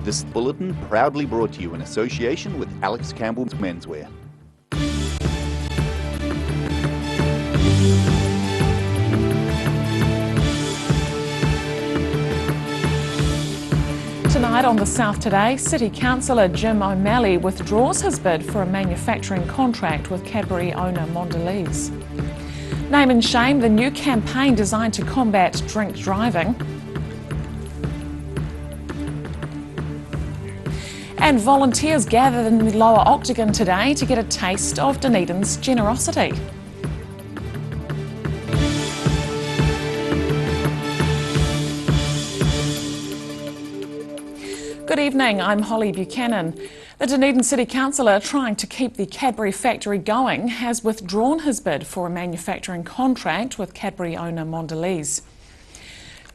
This bulletin proudly brought to you in association with Alex Campbell's Menswear. Tonight on The South Today, City Councillor Jim O'Malley withdraws his bid for a manufacturing contract with Cadbury owner Mondelez. Name and Shame, the new campaign designed to combat drink driving. And volunteers gathered in the Lower Octagon today to get a taste of Dunedin's generosity. Good evening, I'm Holly Buchanan. The Dunedin City Councillor, trying to keep the Cadbury factory going, has withdrawn his bid for a manufacturing contract with Cadbury owner Mondelez.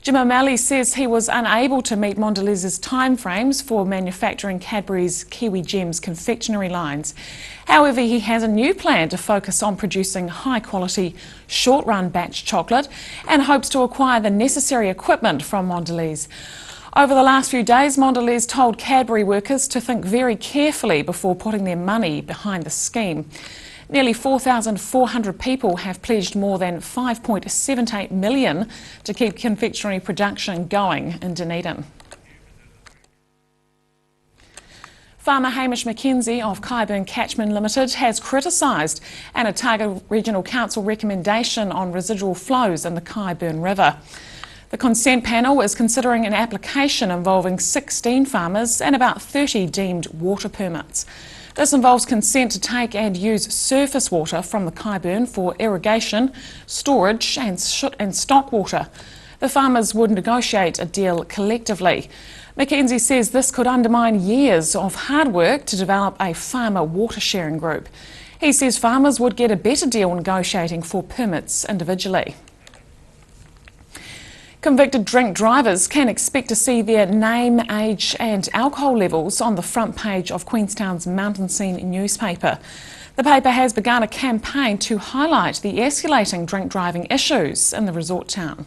Jim O'Malley says he was unable to meet Mondelez's timeframes for manufacturing Cadbury's Kiwi Gems confectionery lines. However, he has a new plan to focus on producing high-quality, short-run batch chocolate and hopes to acquire the necessary equipment from Mondelez. Over the last few days, Mondelez told Cadbury workers to think very carefully before putting their money behind the scheme. Nearly 4,400 people have pledged more than $5.78 million to keep confectionery production going in Dunedin. Farmer Hamish McKenzie of Kyburn Catchment Limited has criticised an Otago Regional Council recommendation on residual flows in the Kyburn River. The consent panel is considering an application involving 16 farmers and about 30 deemed water permits. This involves consent to take and use surface water from the Kyburn for irrigation, storage and stock water. The farmers would negotiate a deal collectively. McKenzie says this could undermine years of hard work to develop a farmer water sharing group. He says farmers would get a better deal negotiating for permits individually. Convicted drink drivers can expect to see their name, age and alcohol levels on the front page of Queenstown's Mountain Scene newspaper. The paper has begun a campaign to highlight the escalating drink driving issues in the resort town.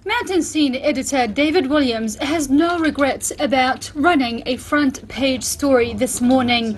Mountain Scene editor David Williams has no regrets about running a front page story this morning,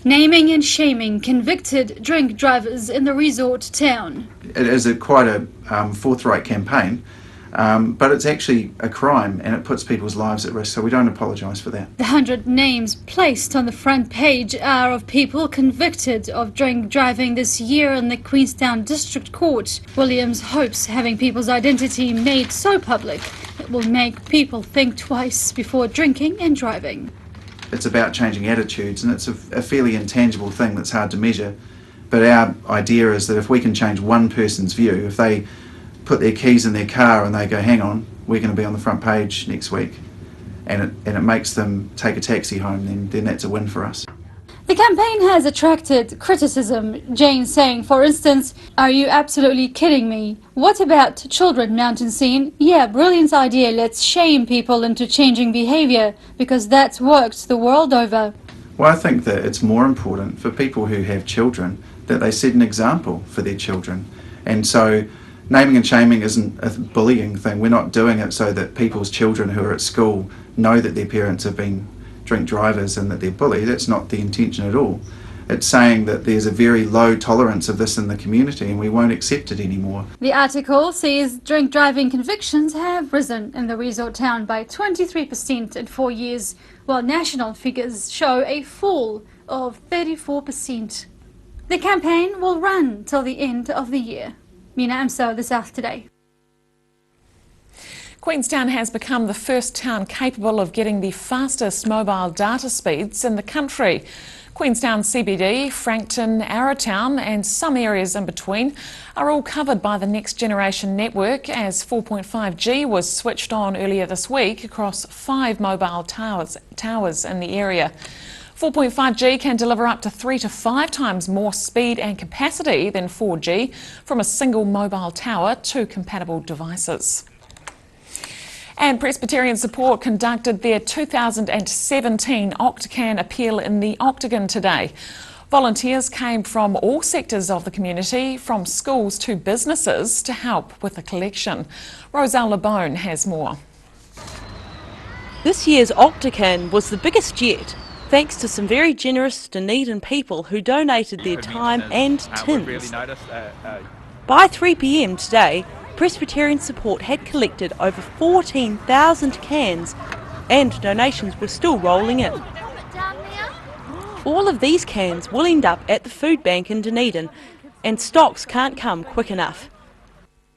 naming and shaming convicted drink drivers in the resort town. It is quite a forthright campaign, but it's actually a crime and it puts people's lives at risk, so we don't apologise for that. The 100 names placed on the front page are of people convicted of drink driving this year in the Queenstown District Court. Williams hopes having people's identity made so public it will make people think twice before drinking and driving. It's about changing attitudes, and it's a fairly intangible thing that's hard to measure. But our idea is that if we can change one person's view, if they put their keys in their car and they go, hang on, we're going to be on the front page next week, and it makes them take a taxi home, then that's a win for us. The campaign has attracted criticism, Jane saying, for instance, "Are you absolutely kidding me? What about children, Mountain Scene? Yeah, brilliant idea, let's shame people into changing behaviour, because that's worked the world over." Well, I think that it's more important for people who have children that they set an example for their children. And so naming and shaming isn't a bullying thing. We're not doing it so that people's children who are at school know that their parents have been drink drivers and that they're bullied. That's not the intention at all. It's saying that there's a very low tolerance of this in the community and we won't accept it anymore. The article says drink driving convictions have risen in the resort town by 23% in 4 years, while national figures show a fall of 34%. The campaign will run till the end of the year. Mina Amso, The South Today. Queenstown has become the first town capable of getting the fastest mobile data speeds in the country. Queenstown CBD, Frankton, Arrowtown and some areas in between are all covered by the Next Generation network as 4.5G was switched on earlier this week across 5 mobile towers in the area. 4.5G can deliver up to 3 to 5 times more speed and capacity than 4G from a single mobile tower to compatible devices. And Presbyterian Support conducted their 2017 Octacan appeal in the Octagon today. Volunteers came from all sectors of the community, from schools to businesses, to help with the collection. Roselle LeBone has more. This year's Octacan was the biggest yet, thanks to some very generous Dunedin people who donated their time and tins. By 3 p.m. today, Presbyterian Support had collected over 14,000 cans and donations were still rolling in. All of these cans will end up at the food bank in Dunedin and stocks can't come quick enough.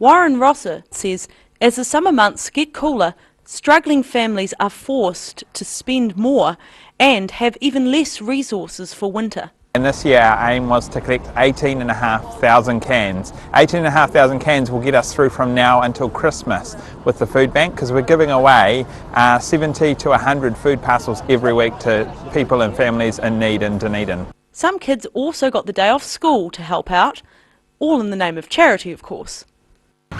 Warren Rosser says as the summer months get cooler, struggling families are forced to spend more and have even less resources for winter. And this year our aim was to collect 18,500 cans. 18,500 cans will get us through from now until Christmas with the food bank, because we're giving away 70 to 100 food parcels every week to people and families in need in Dunedin. Some kids also got the day off school to help out, all in the name of charity, of course.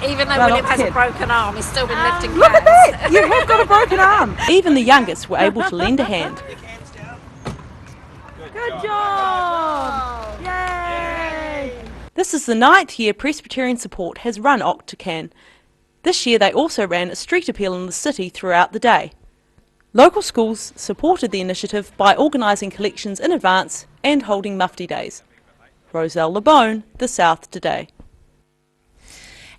Even though William has a broken arm, he's still been lifting Look at cans. that! You have got a broken arm! Even the youngest were able to lend a hand. Good job! Yay! This is the 9th year Presbyterian Support has run Octacan. This year they also ran a street appeal in the city throughout the day. Local schools supported the initiative by organising collections in advance and holding mufti days. Roselle LeBone, The South Today.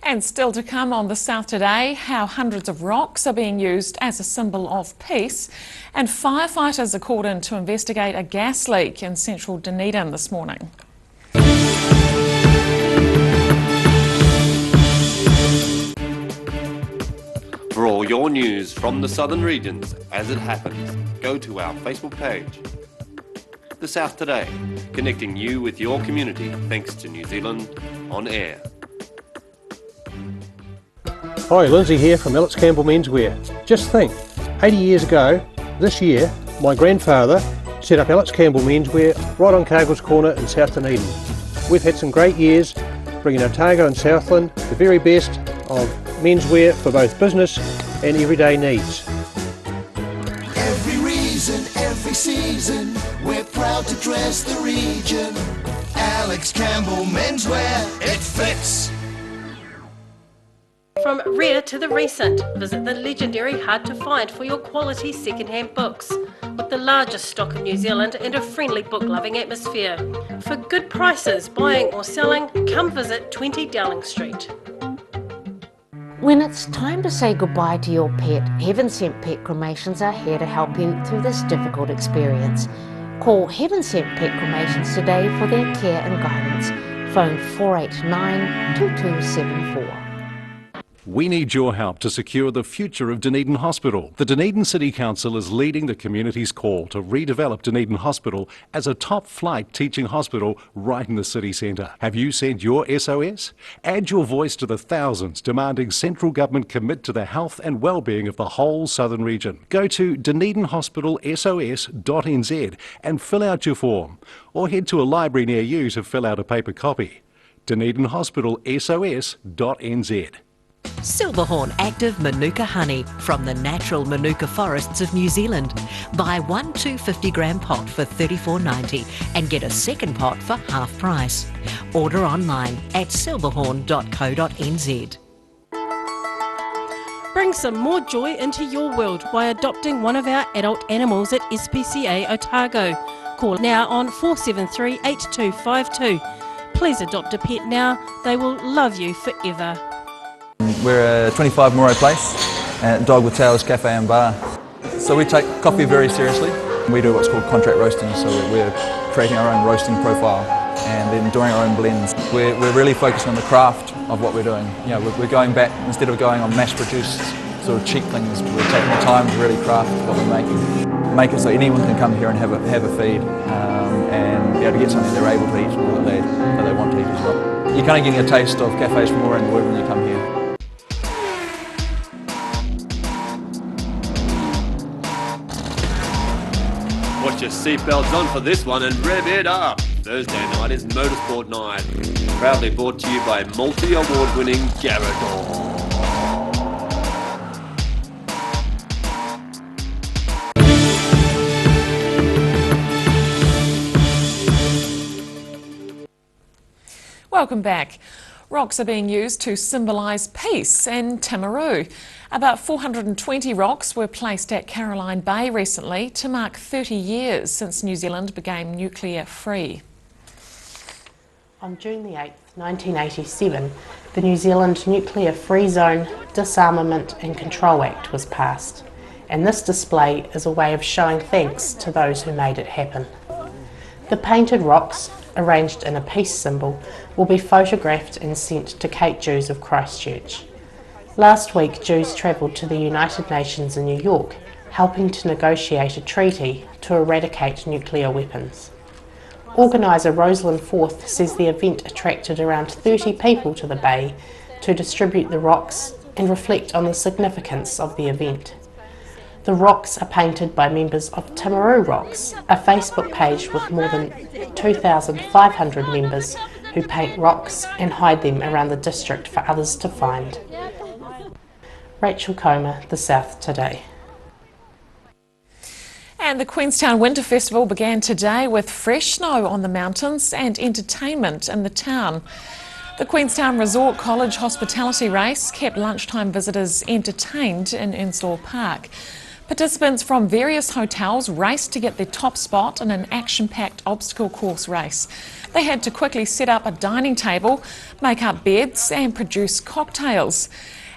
And still to come on The South Today, how hundreds of rocks are being used as a symbol of peace, and firefighters are called in to investigate a gas leak in central Dunedin this morning. For all your news from the southern regions as it happens, go to our Facebook page. The South Today, connecting you with your community thanks to New Zealand On Air. Hi, Lindsay here from Alex Campbell Menswear. Just think, 80 years ago, this year, my grandfather set up Alex Campbell Menswear right on Cargill's Corner in South Dunedin. We've had some great years bringing Otago and Southland the very best of menswear for both business and everyday needs. Every reason, every season, we're proud to dress the region. Alex Campbell Menswear, it fits. From rare to the recent, visit the legendary Hard to Find for your quality second-hand books, with the largest stock in New Zealand and a friendly book-loving atmosphere. For good prices, buying or selling, come visit 20 Dowling Street. When it's time to say goodbye to your pet, Heaven Sent Pet Cremations are here to help you through this difficult experience. Call Heaven Sent Pet Cremations today for their care and guidance. Phone 489 2274. We need your help to secure the future of Dunedin Hospital. The Dunedin City Council is leading the community's call to redevelop Dunedin Hospital as a top-flight teaching hospital right in the city centre. Have you sent your SOS? Add your voice to the thousands demanding central government commit to the health and well-being of the whole southern region. Go to dunedinhospitalsos.nz and fill out your form, or head to a library near you to fill out a paper copy. dunedinhospitalsos.nz. Silverhorn Active Manuka Honey from the natural Manuka forests of New Zealand. Buy one 250-gram pot for $34.90 and get a second pot for half price. Order online at silverhorn.co.nz. Bring some more joy into your world by adopting one of our adult animals at SPCA Otago. Call now on 473 8252. Please adopt a pet now, they will love you forever. We're a 25 Moray Place at Dog with Tails Cafe and Bar. So we take coffee very seriously. We do what's called contract roasting, so we're creating our own roasting profile and then doing our own blends. We're really focusing on the craft of what we're doing. You know, we're going back, instead of going on mass-produced sort of cheap things, we're taking the time to really craft what we're making. Make it so anyone can come here and have a feed and be able to get something they're able to eat or that they want to eat as well. You're kind of getting a taste of cafes from all around the world when you come here. Put your seatbelts on for this one and rev it up. Thursday night is Motorsport Night. Proudly brought to you by multi-award winning Garrador. Welcome back. Rocks are being used to symbolise peace in Timaru. About 420 rocks were placed at Caroline Bay recently to mark 30 years since New Zealand became nuclear free. On June the 8th, 1987, the New Zealand Nuclear Free Zone, Disarmament and Control Act was passed, and this display is a way of showing thanks to those who made it happen. The painted rocks, arranged in a peace symbol, will be photographed and sent to Kate Jews of Christchurch. Last week, Jews travelled to the United Nations in New York, helping to negotiate a treaty to eradicate nuclear weapons. Organiser Rosalind Forth says the event attracted around 30 people to the bay to distribute the rocks and reflect on the significance of the event. The rocks are painted by members of Timaru Rocks, a Facebook page with more than 2,500 members who paint rocks and hide them around the district for others to find. Rachel Comer, The South Today. And the Queenstown Winter Festival began today with fresh snow on the mountains and entertainment in the town. The Queenstown Resort College Hospitality Race kept lunchtime visitors entertained in Earnshaw Park. Participants from various hotels raced to get their top spot in an action-packed obstacle course race. They had to quickly set up a dining table, make up beds and produce cocktails.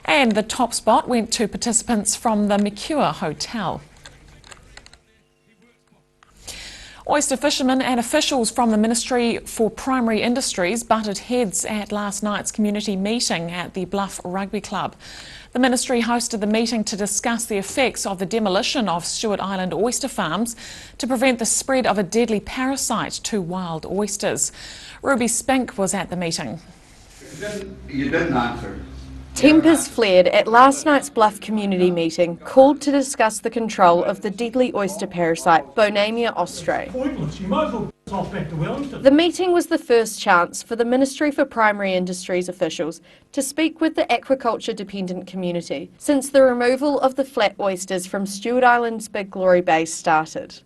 And the top spot went to participants from the Mercure Hotel. Oyster fishermen and officials from the Ministry for Primary Industries butted heads at last night's community meeting at the Bluff Rugby Club. The Ministry hosted the meeting to discuss the effects of the demolition of Stewart Island oyster farms to prevent the spread of a deadly parasite to wild oysters. Ruby Spink was at the meeting. You didn't answer. Tempers flared at last night's Bluff community meeting called to discuss the control of the deadly oyster parasite Bonamia austrae. The meeting was the first chance for the Ministry for Primary Industries officials to speak with the aquaculture dependent community since the removal of the flat oysters from Stewart Island's Big Glory Bay started.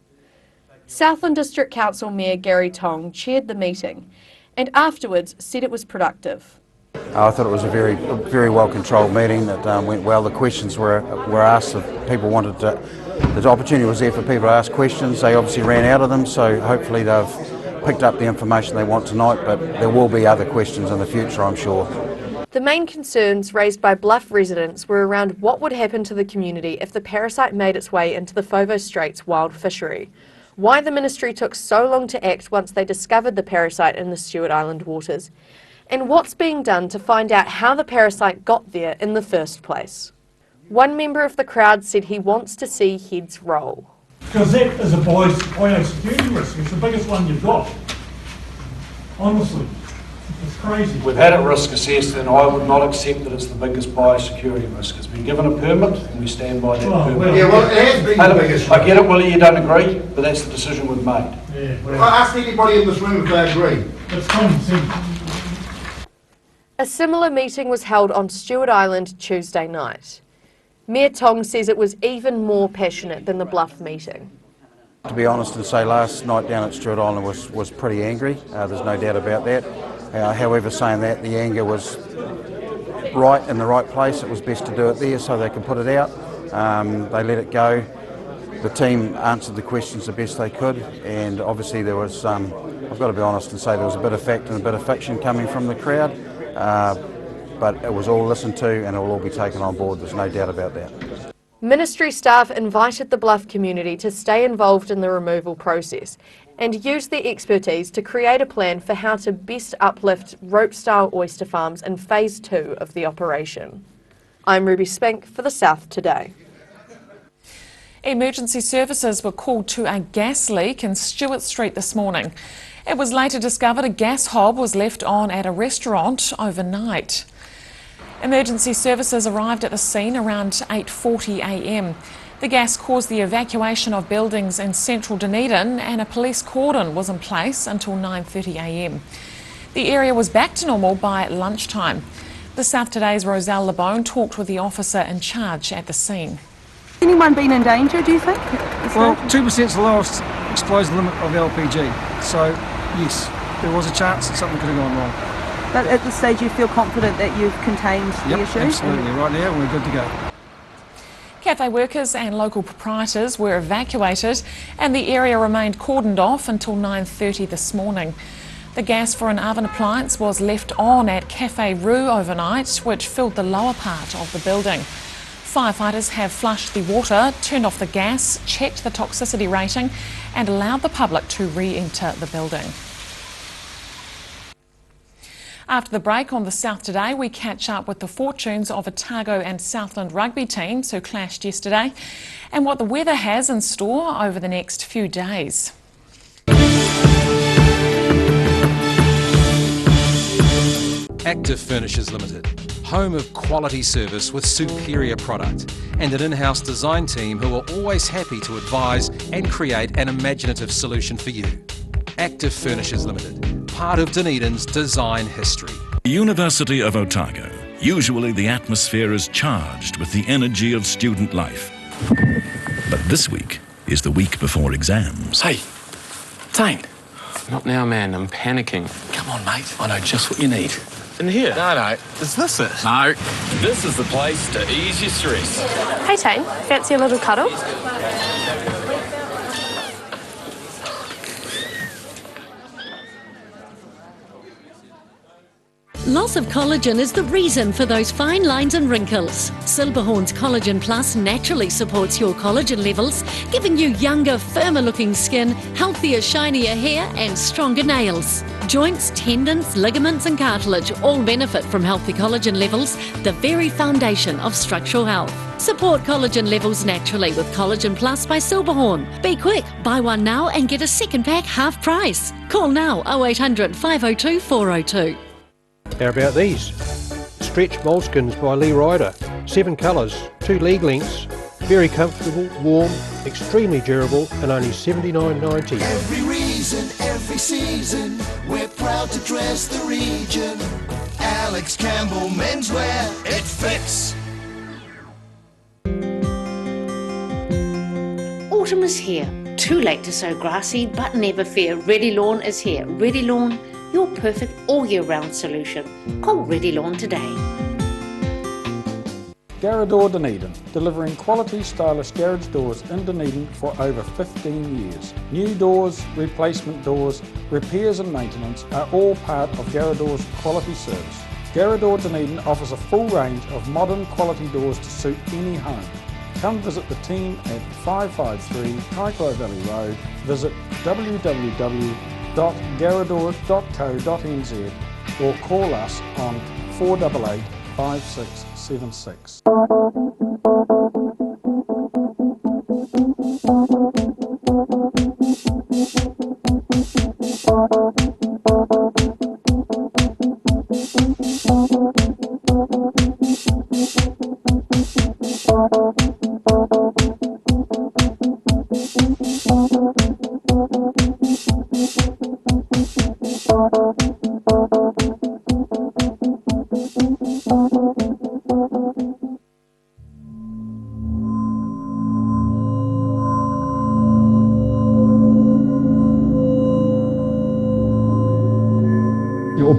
Southland District Council Mayor Gary Tong chaired the meeting and afterwards said it was productive. I thought it was a very well controlled meeting that went well. The questions were asked. If people wanted to, the opportunity was there for people to ask questions. They obviously ran out of them, so hopefully they've picked up the information they want tonight, but there will be other questions in the future, I'm sure. The main concerns raised by Bluff residents were around what would happen to the community if the parasite made its way into the Foveaux Straits wild fishery, why the ministry took so long to act once they discovered the parasite in the Stewart Island waters, and what's being done to find out how the parasite got there in the first place. One member of the crowd said he wants to see heads roll. Because that is a biosecurity risk. It's the biggest one you've got. Honestly, it's crazy. We've had it risk assessed and I would not accept that it's the biggest biosecurity risk. It's been given a permit and we stand by that permit. Well, yeah, well, it has been the biggest. I get it, Willie, you don't agree, but that's the decision we've made. Yeah, well, I asked anybody in this room if they agree. It's common sense. A similar meeting was held on Stewart Island Tuesday night. Mayor Tong says it was even more passionate than the Bluff meeting. To be honest and say, last night down at Stewart Island was pretty angry. There's no doubt about that. However, saying that, the anger was right in the right place. It was best to do it there so they could put it out. They let it go. The team answered the questions the best they could, and obviously there was, I've got to be honest and say, there was a bit of fact and a bit of fiction coming from the crowd. But it was all listened to and it will all be taken on board, there's no doubt about that. Ministry staff invited the Bluff community to stay involved in the removal process and use their expertise to create a plan for how to best uplift rope-style oyster farms in Phase 2 of the operation. I'm Ruby Spink for The South Today. Emergency services were called to a gas leak in Stewart Street this morning. It was later discovered a gas hob was left on at a restaurant overnight. Emergency services arrived at the scene around 8:40 a.m. The gas caused the evacuation of buildings in central Dunedin and a police cordon was in place until 9:30 a.m. The area was back to normal by lunchtime. The South Today's Roselle LeBone talked with the officer in charge at the scene. Anyone been in danger, do you think? Well, 2% is the lowest explosive limit of LPG, so yes, there was a chance that something could have gone wrong. But at this stage you feel confident that you've contained the issue? Absolutely, right now we're good to go. Cafe workers and local proprietors were evacuated and the area remained cordoned off until 9:30 this morning. The gas for an oven appliance was left on at Cafe Rue overnight, which filled the lower part of the building. Firefighters have flushed the water, turned off the gas, checked the toxicity rating and allowed the public to re-enter the building. After the break on the South Today, we catch up with the fortunes of Otago and Southland rugby teams who clashed yesterday and what the weather has in store over the next few days. Active Furnishers Limited, home of quality service with superior product and an in-house design team who are always happy to advise and create an imaginative solution for you. Active Furnishers Limited, part of Dunedin's design history. University of Otago. Usually the atmosphere is charged with the energy of student life. But this week is the week before exams. Hey, Dane. Not now, man. I'm panicking. Come on, mate. I know just what you need. In here? No. Is this it? No. This is the place to ease your stress. Hey, Tane. Fancy a little cuddle? Loss of collagen is the reason for those fine lines and wrinkles. Silberhorn's Collagen Plus naturally supports your collagen levels, giving you younger, firmer-looking skin, healthier, shinier hair and stronger nails. Joints, tendons, ligaments and cartilage all benefit from healthy collagen levels, the very foundation of structural health. Support collagen levels naturally with Collagen Plus by Silberhorn. Be quick, buy one now and get a second pack half price. Call now 0800 502 402. How about these? Stretch moleskins by Lee Ryder. 7 colours, 2 leg lengths, very comfortable, warm, extremely durable and only $79.90. Every reason, every season, we're proud to dress the region. Alex Campbell Menswear, it fits. Autumn is here. Too late to sow grass seed, but never fear. Ready Lawn is here. Ready Lawn, your perfect all-year-round solution. Call Ready Lawn today. Garrador Dunedin, delivering quality stylish garage doors in Dunedin for over 15 years. New doors, replacement doors, repairs and maintenance are all part of Garrador's quality service. Garrador Dunedin offers a full range of modern quality doors to suit any home. Come visit the team at 553 Kaikoai Valley Road. Visit www.garrador.co.nz or call us on 488 5676.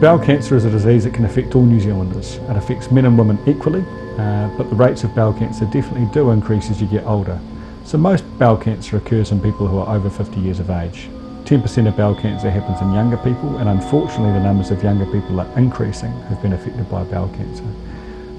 Bowel cancer is a disease that can affect all New Zealanders. It affects men and women equally, but the rates of bowel cancer definitely do increase as you get older. So most bowel cancer occurs in people who are over 50 years of age. 10% of bowel cancer happens in younger people, and unfortunately the numbers of younger people are increasing who've been affected by bowel cancer.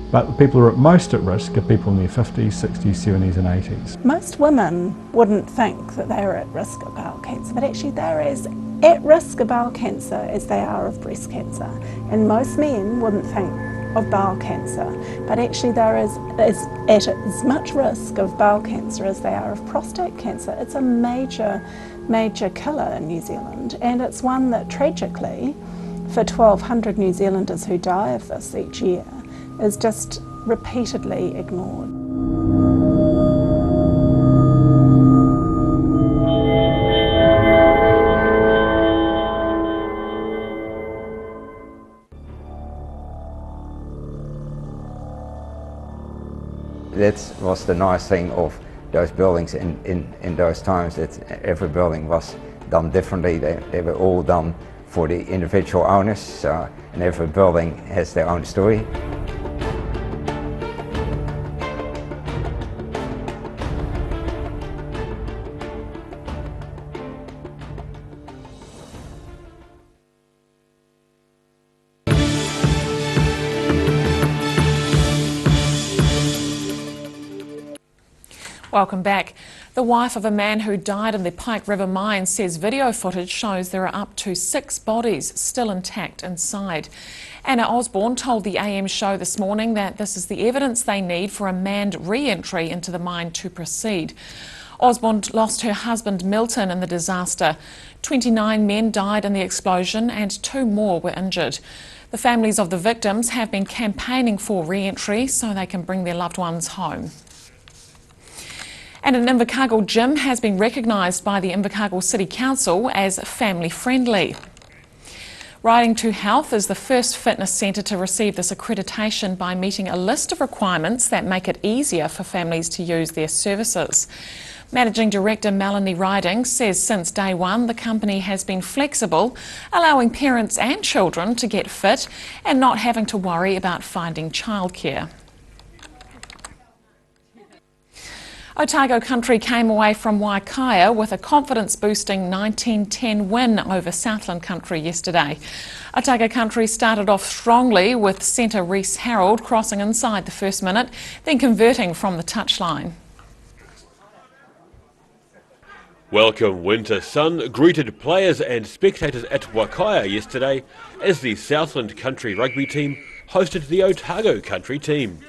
But the people who are at most at risk are people in their 50s, 60s, 70s and 80s. Most women wouldn't think that they are at risk of bowel cancer, but actually they're as at risk of bowel cancer as they are of breast cancer. And most men wouldn't think of bowel cancer, but actually they're at as much risk of bowel cancer as they are of prostate cancer. It's a major killer in New Zealand, and it's one that tragically, for 1,200 New Zealanders who die of this each year, is just repeatedly ignored. That was the nice thing of those buildings in those times, that every building was done differently. They were all done for the individual owners, and every building has their own story. Welcome back. The wife of a man who died in the Pike River mine says video footage shows there are up to 6 bodies still intact inside. Anna Osborne told the AM show this morning that this is the evidence they need for a manned re-entry into the mine to proceed. Osborne lost her husband Milton in the disaster. 29 men died in the explosion and 2 more were injured. The families of the victims have been campaigning for re-entry so they can bring their loved ones home. And an Invercargill gym has been recognised by the Invercargill City Council as family friendly. Riding to Health is the first fitness centre to receive this accreditation by meeting a list of requirements that make it easier for families to use their services. Managing Director Melanie Riding says since day one the company has been flexible, allowing parents and children to get fit and not having to worry about finding childcare. Otago Country came away from Waikaia with a confidence-boosting 19-10 win over Southland Country yesterday. Otago Country started off strongly with centre Reese Harold crossing inside the first minute, then converting from the touchline. Welcome winter sun greeted players and spectators at Waikaia yesterday as the Southland Country rugby team hosted the Otago Country team.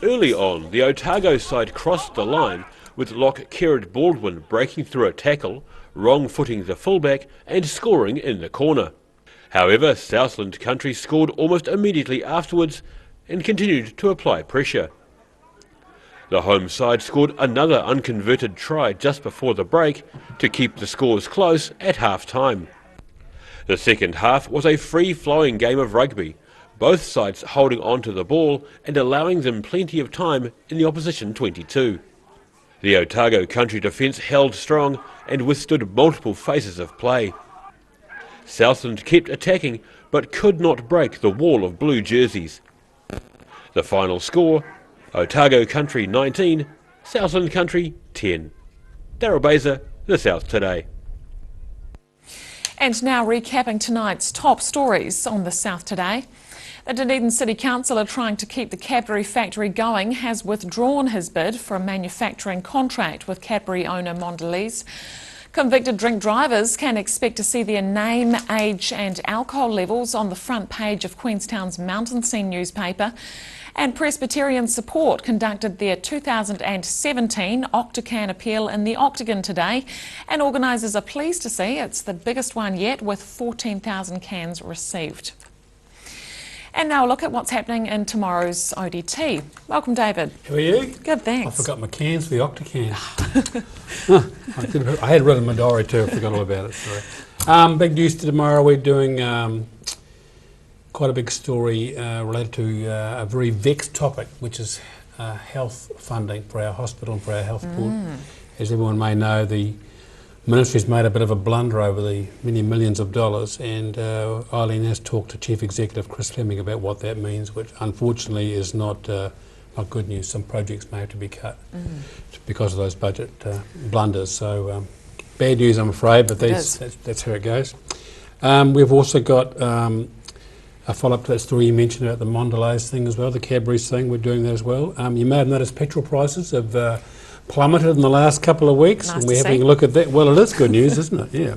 Early on, the Otago side crossed the line with lock Kerrod Baldwin breaking through a tackle, wrong-footing the fullback and scoring in the corner. However, Southland Country scored almost immediately afterwards and continued to apply pressure. The home side scored another unconverted try just before the break to keep the scores close at half-time. The second half was a free-flowing game of rugby, both sides holding on to the ball and allowing them plenty of time in the opposition 22. The Otago Country defence held strong and withstood multiple phases of play. Southland kept attacking but could not break the wall of blue jerseys. The final score, Otago Country 19, Southland Country 10. Daryl Baser, The South Today. And now recapping tonight's top stories on The South Today. The Dunedin City Councillor trying to keep the Cadbury factory going has withdrawn his bid for a manufacturing contract with Cadbury owner Mondelez. Convicted drink drivers can expect to see their name, age and alcohol levels on the front page of Queenstown's Mountain Scene newspaper. And Presbyterian Support conducted their 2017 Octacan appeal in the Octagon today, and organisers are pleased to see it's the biggest one yet with 14,000 cans received. And now a look at what's happening in tomorrow's ODT. Welcome, David. How are you? Good, thanks. I forgot my cans for the Octacan. I had written my diary too, I forgot all about it. Sorry. Big news tomorrow, we're doing quite a big story related to a very vexed topic, which is health funding for our hospital and for our health board. As everyone may know, the Ministry's made a bit of a blunder over the many millions of dollars, and Eileen has talked to Chief Executive Chris Fleming about what that means, which unfortunately is not good news. Some projects may have to be cut because of those budget blunders. So bad news, I'm afraid, but that's how it goes. We've also got a follow-up to that story you mentioned about the Mondelez thing as well, the Cadbury's thing. We're doing that as well. You may have noticed petrol prices have plummeted in the last couple of weeks, and we're having a look at that. Well, it is good news, isn't it? Yeah.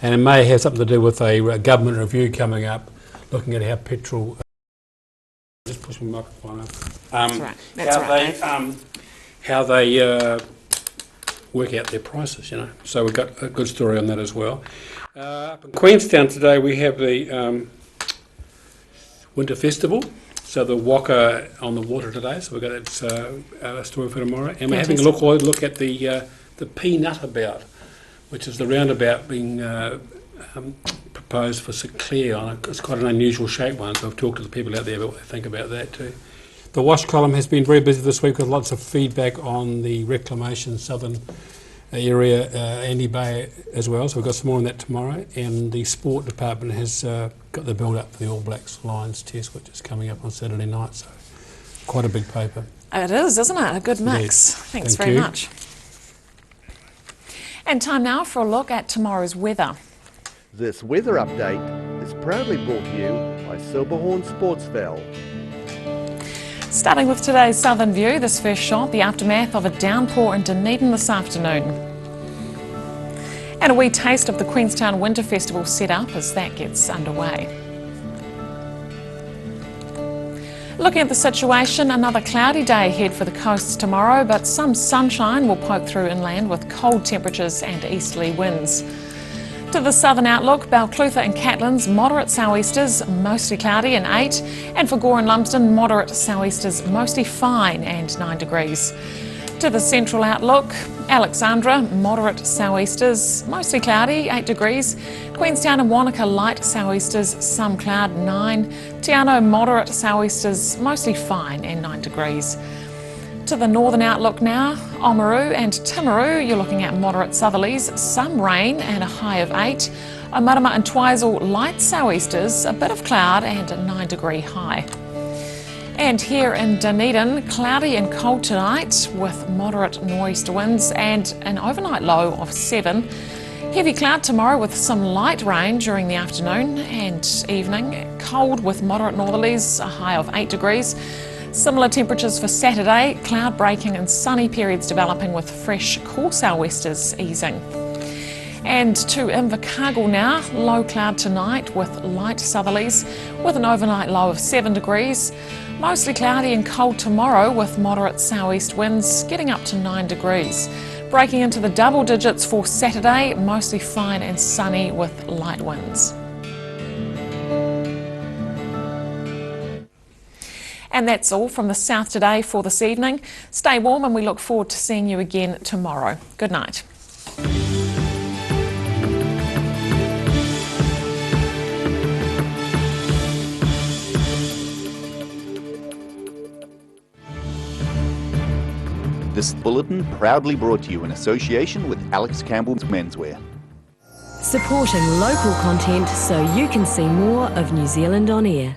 And it may have something to do with a government review coming up, looking at how petrol... just push my microphone up. That's right. That's how they work out their prices, you know. So we've got a good story on that as well. Up in Queenstown today we have the Winter Festival. So the Waka on the water today, so we've got that story for tomorrow. And we're having a look at the Peanutabout, which is the roundabout being proposed for St Clair. It's quite an unusual shaped one, so I've talked to the people out there about what they think about that too. The Wash column has been very busy this week with lots of feedback on the Reclamation Southern area, Andy Bay as well, so we've got some more on that tomorrow. And the sport department has got the build up for the All Blacks Lions test, which is coming up on Saturday night, so quite a big paper. It is, isn't it? A good mix. Yes. Thanks Thank very you. much. And time now for a look at tomorrow's weather. This weather update is proudly brought to you by Silverhorn Sportsville. Starting with today's southern view, this first shot, the aftermath of a downpour in Dunedin this afternoon. And a wee taste of the Queenstown Winter Festival set up as that gets underway. Looking at the situation, another cloudy day ahead for the coasts tomorrow, but some sunshine will poke through inland with cold temperatures and easterly winds. To the southern outlook, Balclutha and Catlins, moderate sou'easters, mostly cloudy and 8, and for Gore and Lumsden, moderate sou'easters, mostly fine and 9 degrees. To the central outlook, Alexandra, moderate sou'easters, mostly cloudy, 8 degrees. Queenstown and Wanaka, light sou'easters, some cloud, 9. Te Anau, moderate sou'easters, mostly fine and 9 degrees. To the northern outlook now, Oamaru and Timaru, you're looking at moderate southerlies, some rain and a high of 8. Omarama and Twizel, light sou'easters, a bit of cloud and a 9 degree high. And here in Dunedin, cloudy and cold tonight with moderate nor'easter winds and an overnight low of 7. Heavy cloud tomorrow with some light rain during the afternoon and evening. Cold with moderate northerlies, a high of 8 degrees. Similar temperatures for Saturday, cloud breaking and sunny periods developing with fresh cool sou'westers easing. And to Invercargill now, low cloud tonight with light southerlies with an overnight low of 7 degrees. Mostly cloudy and cold tomorrow with moderate sou'east winds getting up to 9 degrees. Breaking into the double digits for Saturday, mostly fine and sunny with light winds. And that's all from the South Today for this evening. Stay warm and we look forward to seeing you again tomorrow. Good night. This bulletin proudly brought to you in association with Alex Campbell's Menswear. Supporting local content so you can see more of New Zealand on air.